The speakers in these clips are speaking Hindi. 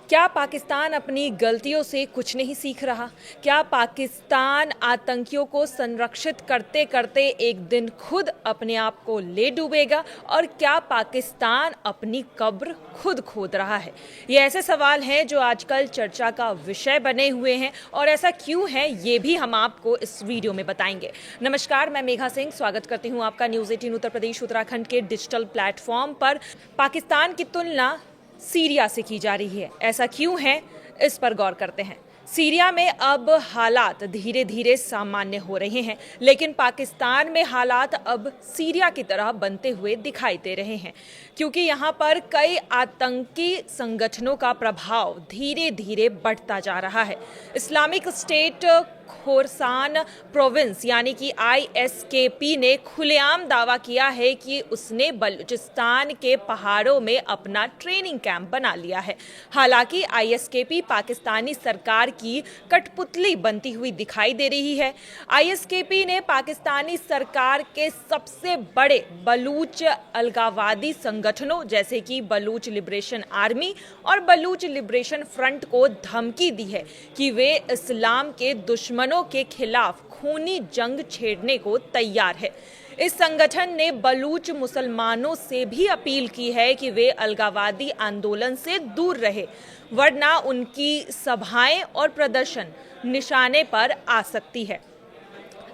क्या पाकिस्तान अपनी गलतियों से कुछ नहीं सीख रहा? क्या पाकिस्तान आतंकियों को संरक्षित करते करते एक दिन खुद अपने आप को ले डूबेगा? और क्या पाकिस्तान अपनी कब्र खुद खोद रहा है? ये ऐसे सवाल हैं जो आजकल चर्चा का विषय बने हुए हैं, और ऐसा क्यों है ये भी हम आपको इस वीडियो में बताएंगे। नमस्कार, मैं मेघा सिंह स्वागत करती हूँ आपका न्यूज़ 18 उत्तर प्रदेश उत्तराखंड के डिजिटल प्लेटफॉर्म पर। पाकिस्तान की तुलना सीरिया से की जा रही है, ऐसा क्यों है, इस पर गौर करते हैं। सीरिया में अब हालात धीरे धीरे सामान्य हो रहे हैं, लेकिन पाकिस्तान में हालात अब सीरिया की तरह बनते हुए दिखाई दे रहे हैं, क्योंकि यहाँ पर कई आतंकी संगठनों का प्रभाव धीरे धीरे बढ़ता जा रहा है। इस्लामिक स्टेट खोरसान प्रोविंस यानी कि ISKP ने खुलेआम दावा किया है कि उसने बलूचिस्तान के पहाड़ों में अपना ट्रेनिंग कैंप बना लिया है। हालांकि ISKP पाकिस्तानी सरकार की कठपुतली बनती हुई दिखाई दे रही है। ISKP ने पाकिस्तानी सरकार के सबसे बड़े बलूच अलगाववादी संगठनों जैसे कि बलूच लिबरेशन आर्मी और बलूच लिबरेशन फ्रंट को धमकी दी है कि वे इस्लाम के दुश्मनों के खिलाफ खूनी जंग छेड़ने को तैयार है। इस संगठन ने बलूच मुसलमानों से भी अपील की है कि वे अलगाववादी आंदोलन से दूर रहे, वरना उनकी सभाएं और प्रदर्शन निशाने पर आ सकती है।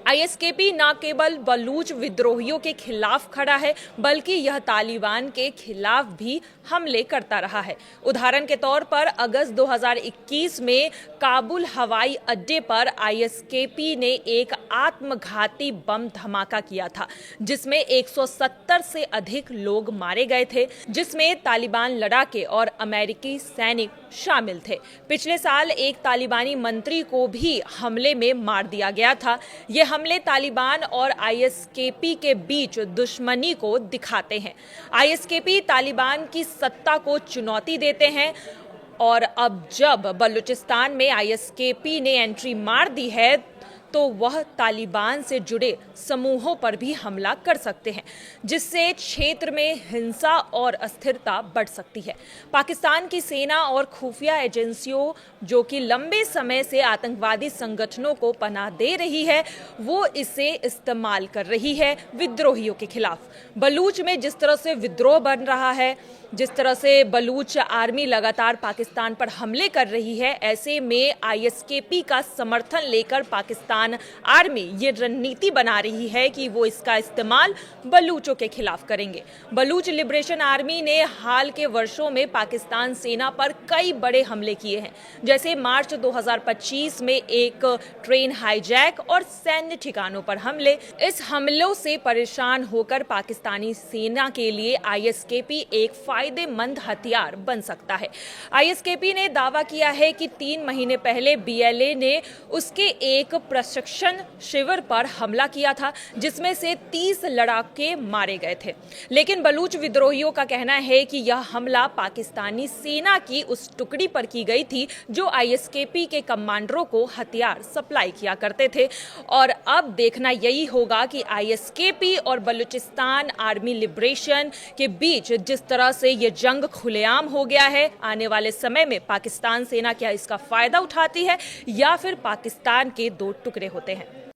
ISKP न केवल बलूच विद्रोहियों के खिलाफ खड़ा है, बल्कि यह तालिबान के खिलाफ भी हमले करता रहा है। उदाहरण के तौर पर अगस्त 2021 में काबुल हवाई अड्डे पर ISKP ने एक आत्मघाती बम धमाका किया था, जिसमें 170 से अधिक लोग मारे गए थे, जिसमें तालिबान लड़ाके और अमेरिकी सैनिक शामिल थे। पिछले साल एक तालिबानी मंत्री को भी हमले में मार दिया गया था। ये हमले तालिबान और ISKP के बीच दुश्मनी को दिखाते हैं। ISKP तालिबान की सत्ता को चुनौती देते हैं, और अब जब बलूचिस्तान में ISKP ने एंट्री मार दी है, तो वह तालिबान से जुड़े समूहों पर भी हमला कर सकते हैं, जिससे क्षेत्र में हिंसा और अस्थिरता बढ़ सकती है। पाकिस्तान की सेना और खुफिया एजेंसियों, जो कि लंबे समय से आतंकवादी संगठनों को पनाह दे रही है, वो इसे इस्तेमाल कर रही है विद्रोहियों के खिलाफ। बलूच में जिस तरह से विद्रोह बन रहा है, जिस तरह से बलूच आर्मी लगातार पाकिस्तान पर हमले कर रही है, ऐसे में ISKP का समर्थन लेकर पाकिस्तान आर्मी ये रणनीति बना रही है कि वो इसका इस्तेमाल बलूचों के खिलाफ करेंगे। बलूच लिबरेशन आर्मी ने हाल के वर्षों में पाकिस्तान सेना पर कई बड़े हमले किए हैं, जैसे मार्च 2025 में एक ट्रेन हाईजैक और सैन्य ठिकानों पर हमले। इस हमलों से परेशान होकर पाकिस्तानी सेना के लिए ISKP एक फायदेमंद हथियार बन सकता है। ISKP ने दावा किया है कि 3 महीने पहले BLA ने उसके एक प्रशिक्षण शिविर पर हमला किया था, जिसमें से 30 लड़ाके मारे गए थे। लेकिन बलूच विद्रोहियों का कहना है कि यह हमला पाकिस्तानी सेना की उस टुकड़ी पर की गई थी जो ISKP के कमांडरों को हथियार सप्लाई किया करते थे। और अब देखना यही होगा कि ISKP और बलूचिस्तान आर्मी लिबरेशन के बीच जिस तरह से ये जंग खुलेआम हो गया है, आने वाले समय में पाकिस्तान सेना क्या इसका फायदा उठाती है, या फिर पाकिस्तान के दो टुकड़े होते हैं।